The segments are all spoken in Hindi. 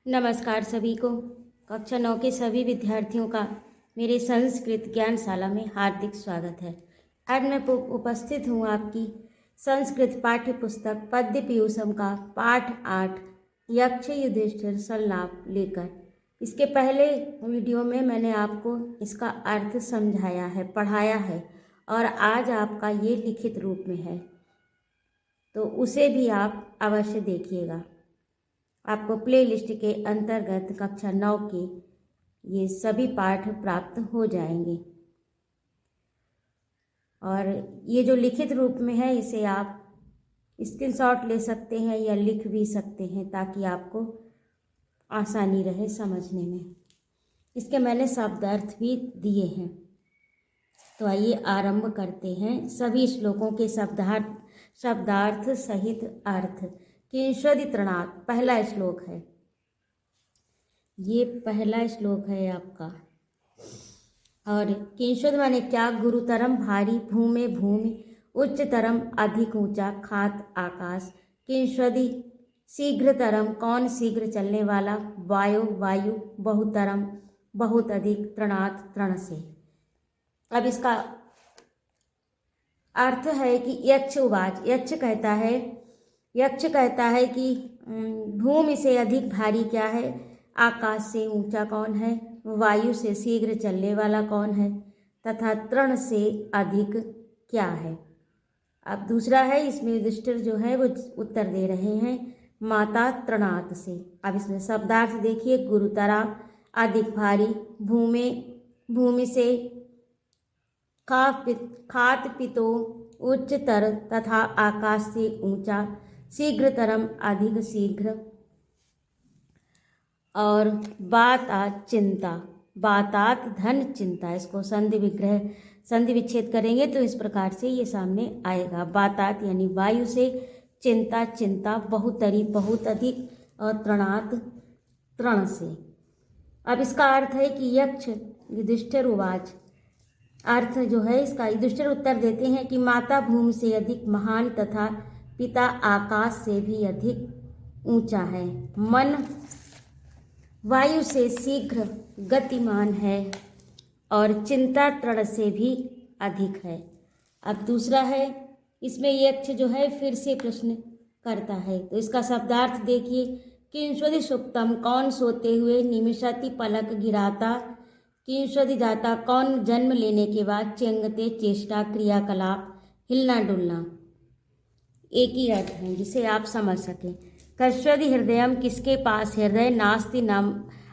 नमस्कार सभी को। कक्षा 9 के सभी विद्यार्थियों का मेरे संस्कृत ज्ञानशाला में हार्दिक स्वागत है। आज मैं उपस्थित हूँ आपकी संस्कृत पाठ्य पुस्तक पद्य पीयूषम का पाठ 8 यक्ष युधिष्ठिर संलाप लेकर। इसके पहले वीडियो में मैंने आपको इसका अर्थ समझाया है, पढ़ाया है, और आज आपका ये लिखित रूप में है, तो उसे भी आप अवश्य देखिएगा। आपको प्लेलिस्ट के अंतर्गत कक्षा 9 के ये सभी पाठ प्राप्त हो जाएंगे। और ये जो लिखित रूप में है इसे आप स्क्रीनशॉट ले सकते हैं या लिख भी सकते हैं ताकि आपको आसानी रहे समझने में। इसके मैंने शब्दार्थ भी दिए हैं। तो आइए आरंभ करते हैं सभी श्लोकों के शब्दार्थ सहित अर्थ। किंशदि तृणात् पहला श्लोक है, ये पहला श्लोक है आपका। और किंशद माने क्या? गुरुतरम भारी, भूमि भूमि, उच्चतरम अधिक ऊंचा, खात आकाश। किंशदि शीघ्रतरम कौन शीघ्र चलने वाला, वायु वायु, बहुतरम बहुत अधिक, तृणात् तृण से। अब इसका अर्थ है कि यक्ष उवाच, यक्ष कहता है कि भूमि से अधिक भारी क्या है, आकाश से ऊंचा कौन है, वायु से शीघ्र चलने वाला कौन है, तथा तृण से अधिक क्या है। अब दूसरा है, इसमें युधिष्ठिर जो है वो उत्तर दे रहे हैं माता तृणात् से। अब इसमें शब्दार्थ देखिए, गुरुतरा अधिक भारी, भूमि से, खात पितो उच्चतर, तथा आकाश से ऊंचा, शीघ्रतरम अधिक शीघ्र, और बातात चिंता, बातात धन चिंता। इसको संधि विच्छेद करेंगे तो इस प्रकार से ये सामने आएगा। बातात यानी वायु से, चिंता चिंता, बहुतरी बहुत अधिक, और तृणात् तृण से। अब इसका अर्थ है कि यक्ष युधिष्ठिर उवाच, अर्थ जो है इसका, युधिष्ठिर उत्तर देते हैं कि माता भूमि से अधिक महान तथा पिता आकाश से भी अधिक ऊंचा है, मन वायु से शीघ्र गतिमान है, और चिंता तृण से भी अधिक है। अब दूसरा है, इसमें यक्ष जो है फिर से प्रश्न करता है, तो इसका शब्दार्थ देखिए। किंशदि सुप्तम कौन सोते हुए, निमिषति पलक गिराता, किंशदि जाता कौन जन्म लेने के बाद, चेंगते चेष्टा क्रियाकलाप, हिलना डुलना। एक ही अर्थ है जिसे आप समझ सकें। कस्यदि हृदयम किसके पास हृदय, नास्ति नम।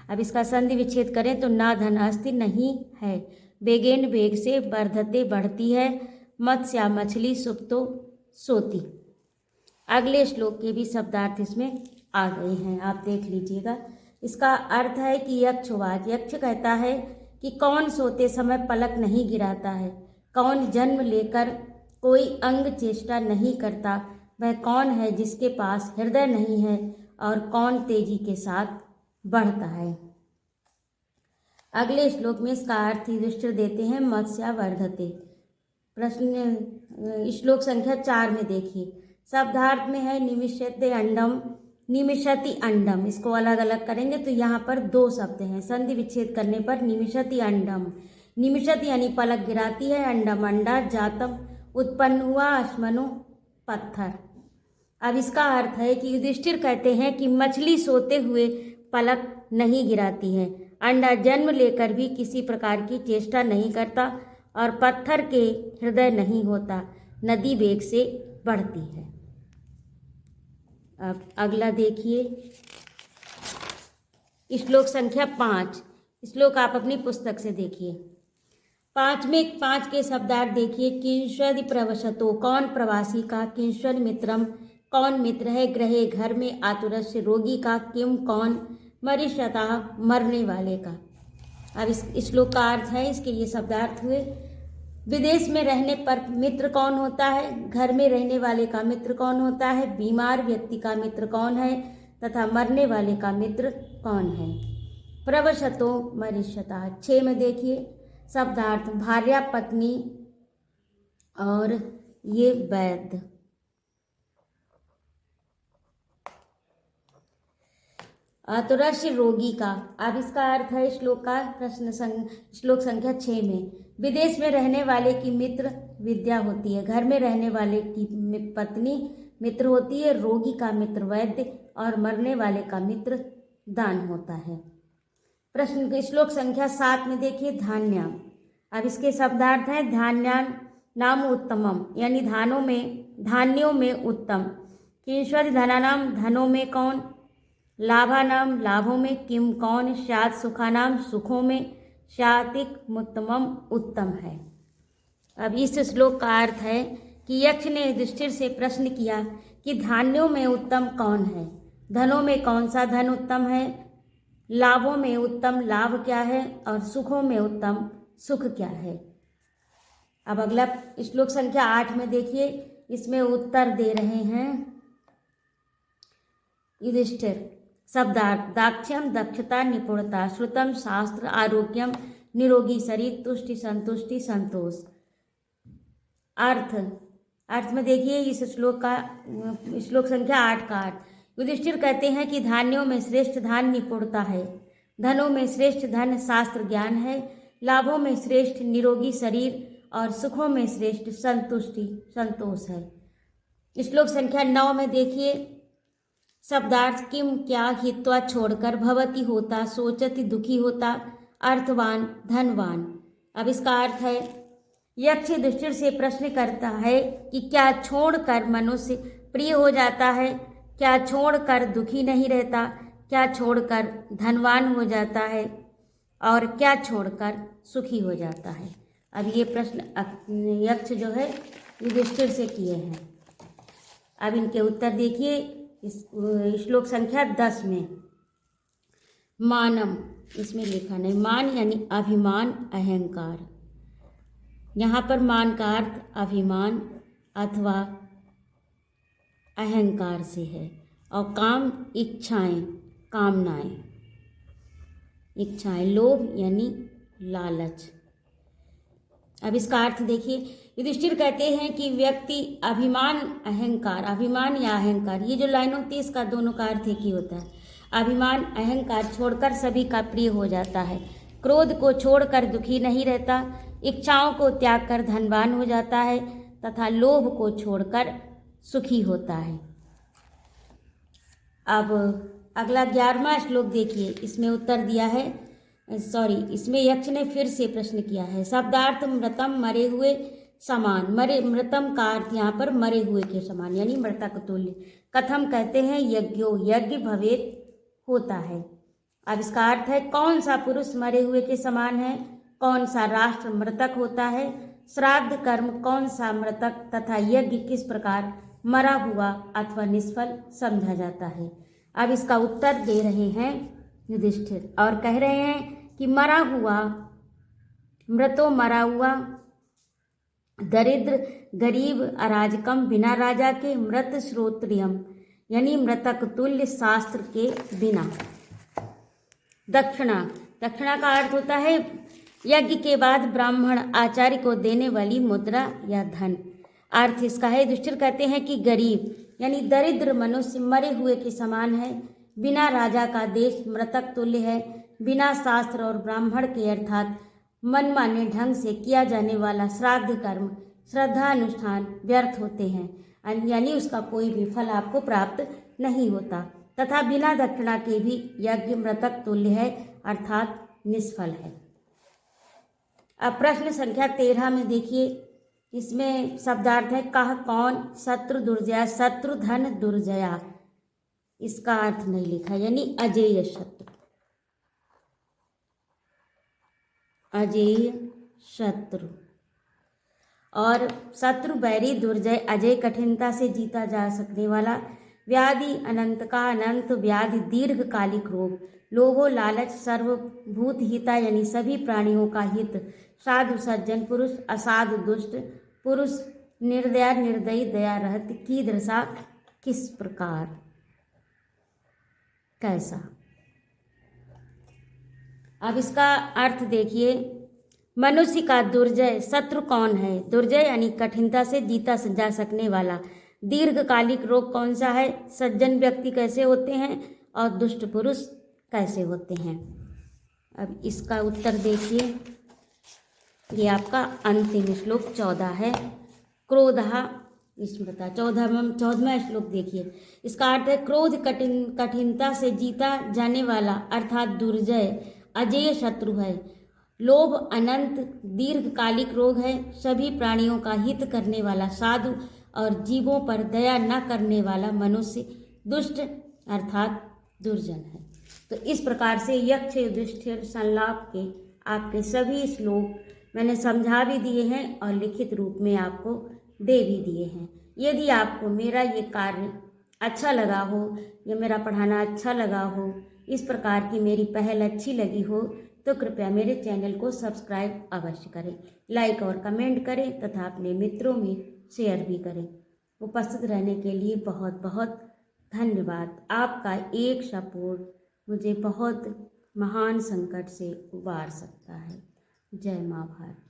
अब इसका संधि विच्छेद करें तो ना धन अस्ति नहीं है, वेगेन वेग से, वर्धते बढ़ती है, मत्स्या मछली, सुप्तो सोती। अगले श्लोक के भी शब्दार्थ इसमें आ गए हैं, आप देख लीजिएगा। इसका अर्थ है कि यक्षवाच, यक्ष कहता है कि कौन सोते समय पलक नहीं गिराता है, कौन जन्म लेकर कोई अंग चेष्टा नहीं करता, वह कौन है जिसके पास हृदय नहीं है, और कौन तेजी के साथ बढ़ता है। अगले श्लोक में इसका अर्थ युधिष्ठिर देते हैं मत्स्या वर्धते। प्रश्न श्लोक संख्या 4 में देखिए, शब्दार्थ में है निमिषते अंडम, निमिषति अंडम। इसको अलग अलग करेंगे तो यहाँ पर दो शब्द हैं, संधि विच्छेद करने पर निमिषति अंडम। निमिषति यानी पलक गिराती है, अंडम अंडा, जातम उत्पन्न हुआ, अश्मनो पत्थर। अब इसका अर्थ है कि युधिष्ठिर कहते हैं कि मछली सोते हुए पलक नहीं गिराती है, अंडा जन्म लेकर भी किसी प्रकार की चेष्टा नहीं करता, और पत्थर के हृदय नहीं होता, नदी वेग से बढ़ती है। अब अगला देखिए, श्लोक संख्या 5। श्लोक आप अपनी पुस्तक से देखिए। 5 के शब्दार्थ देखिए। किंशदि प्रवशतो कौन प्रवासी का, किंशद मित्रम कौन मित्र है, ग्रहे घर में, आतुरस्य रोगी का, किम कौन, मरीषता मरने वाले का। अब इस श्लोक का अर्थ है, इसके ये शब्दार्थ हुए। विदेश में रहने पर मित्र कौन होता है, घर में रहने वाले का मित्र कौन होता है, बीमार व्यक्ति का मित्र कौन है, तथा मरने वाले का मित्र कौन है। प्रवशतो मरीषता। 6 में देखिए शब्दार्थ, भार्या पत्नी, और ये वैद्य। आतुरस्य रोगी का। अब इसका अर्थ है श्लोक का श्लोक संख्या 6 में। विदेश में रहने वाले की मित्र विद्या होती है, घर में रहने वाले की पत्नी मित्र होती है, रोगी का मित्र वैद्य और मरने वाले का मित्र दान होता है। प्रश्न श्लोक संख्या 7 में देखिए धान्याम। अब इसके शब्दार्थ हैं धान्यान नाम उत्तमम, यानी धान्यों में उत्तम। किंश्वद धनानाम, धनों में कौन। लाभानाम, लाभों में। किम, कौन। स्यात्, सुखानाम, सुखों में। स्यातिक उत्तमम, उत्तम है। अब इस श्लोक का अर्थ है कि यक्ष ने युधिष्ठिर से प्रश्न किया कि धान्यों में उत्तम कौन है, धनों में कौन सा धन उत्तम है, लाभों में उत्तम लाभ क्या है और सुखों में उत्तम सुख क्या है। अब अगला श्लोक संख्या 8 में देखिए, इसमें उत्तर दे रहे हैं युधिष्ठिर। शब्दार्थ दाक्ष्यम, दक्षता, निपुणता। श्रुतम, शास्त्र। आरोग्यम, निरोगी शरीर। तुष्टि, संतुष्टि, संतोष। अर्थ में देखिए इस श्लोक संख्या 8 का अर्थ। युधिष्ठिर कहते हैं कि धान्यों में श्रेष्ठ धान निपुणता है, धनों में श्रेष्ठ धन शास्त्र ज्ञान है, लाभों में श्रेष्ठ निरोगी शरीर और सुखों में श्रेष्ठ संतुष्टि संतोष है। श्लोक संख्या 9 में देखिए शब्दार्थ किम, क्या। हित्वा, छोड़कर। भवति, होता। सोचति, दुखी होता। अर्थवान, धनवान। अब इसका अर्थ है यक्ष युधिष्ठिर से प्रश्न करता है कि क्या छोड़कर मनुष्य प्रिय हो जाता है, क्या छोड़कर दुखी नहीं रहता, क्या छोड़कर धनवान हो जाता है और क्या छोड़कर सुखी हो जाता है। अब ये प्रश्न यक्ष जो है युधिष्ठिर से किए हैं। अब इनके उत्तर देखिए इस श्लोक संख्या 10 में। मानम, इसमें लिखा नहीं, मान यानी अभिमान, अहंकार। यहाँ पर मान का अर्थ अभिमान अथवा अहंकार से है। और काम, इच्छाएं, कामनाएं। इच्छाएं, लोभ यानी लालच। अब इसका अर्थ देखिए, युधिष्ठिर कहते हैं कि व्यक्ति अभिमान या अहंकार, ये जो लाइन होती है इसका दोनों का अर्थ एक ही होता है। अभिमान अहंकार छोड़कर सभी का प्रिय हो जाता है, क्रोध को छोड़कर दुखी नहीं रहता, इच्छाओं को त्याग कर धनवान हो जाता है तथा लोभ को छोड़कर सुखी होता है। अब अगला 11वां श्लोक देखिए, इसमें उत्तर दिया है इसमें यक्ष ने फिर से प्रश्न किया है। शब्दार्थ मृतम, मरे हुए समान। मृतम का अर्थ यहाँ पर मरे हुए के समान यानी मृतक तुल्य। कथम कहते हैं यज्ञो, यज्ञ भवेत होता है। अब इसका अर्थ है कौन सा पुरुष मरे हुए के समान है, कौन सा राष्ट्र मृतक होता है, श्राद्ध कर्म कौन सा मृतक तथा यज्ञ किस प्रकार मरा हुआ अथवा निष्फल समझा जाता है। अब इसका उत्तर दे रहे हैं युधिष्ठिर और कह रहे हैं कि मरा हुआ, मृतो मरा हुआ, दरिद्र गरीब अराजकम बिना राजा के, मृत श्रोत्रियम यानी मृतक तुल्य शास्त्र के बिना। दक्षिणा का अर्थ होता है यज्ञ के बाद ब्राह्मण आचार्य को देने वाली मुद्रा या धन। अर्थ इसका है युधिष्ठिर कहते हैं कि गरीब यानी दरिद्र मनुष्य मरे हुए के समान है, बिना राजा का देश मृतक तुल्य है, बिना शास्त्र और ब्राह्मण के अर्थात मनमाने ढंग से किया जाने वाला श्राद्ध कर्म श्रद्धा अनुष्ठान व्यर्थ होते हैं यानी उसका कोई भी फल आपको प्राप्त नहीं होता, तथा बिना दक्षिणा के भी यज्ञ मृतक तुल्य है अर्थात निष्फल है। अब प्रश्न संख्या 13 में देखिए, इसमें शब्दार्थ है कह, कौन। शत्रु दुर्जया, शत्रु धन दुर्जया, इसका अर्थ नहीं लिखा यानी अजेय शत्रु, अजेय शत्रु। और शत्रु बैरी दुर्जय अजय कठिनता से जीता जा सकने वाला, व्याधि अनंत का अनंत व्याधि दीर्घकालिक रोग, लोभो लालच सर्वभूत हिता यानी सभी प्राणियों का हित, साधु सज्जन पुरुष असाधु दुष्ट पुरुष, निर्दया निर्दयी दया रहत की दशा किस प्रकार कैसा। अब इसका अर्थ देखिए, मनुष्य का दुर्जय शत्रु कौन है, दुर्जय यानी कठिनता से जीता जा सकने वाला, दीर्घकालिक रोग कौन सा है, सज्जन व्यक्ति कैसे होते हैं और दुष्ट पुरुष कैसे होते हैं। अब इसका उत्तर देखिए, ये आपका अंतिम श्लोक 14 है। क्रोधः, इसमें बता 14वां श्लोक देखिए, इसका अर्थ है क्रोध कठिनता से जीता जाने वाला अर्थात दुर्जय अजेय शत्रु है। लोभ अनंत दीर्घकालिक रोग है। सभी प्राणियों का हित करने वाला साधु और जीवों पर दया न करने वाला मनुष्य दुष्ट अर्थात दुर्जन है। तो इस प्रकार से यक्ष युधिष्ठिर संलाप के आपके सभी श्लोक मैंने समझा भी दिए हैं और लिखित रूप में आपको दे भी दिए हैं। यदि आपको मेरा ये कार्य अच्छा लगा हो या मेरा पढ़ाना अच्छा लगा हो, इस प्रकार की मेरी पहल अच्छी लगी हो, तो कृपया मेरे चैनल को सब्सक्राइब अवश्य करें, लाइक और कमेंट करें तथा अपने मित्रों में शेयर भी करें। उपस्थित रहने के लिए बहुत बहुत धन्यवाद। आपका एक सपोर्ट मुझे बहुत महान संकट से उबार सकता है। जय माँ भारत।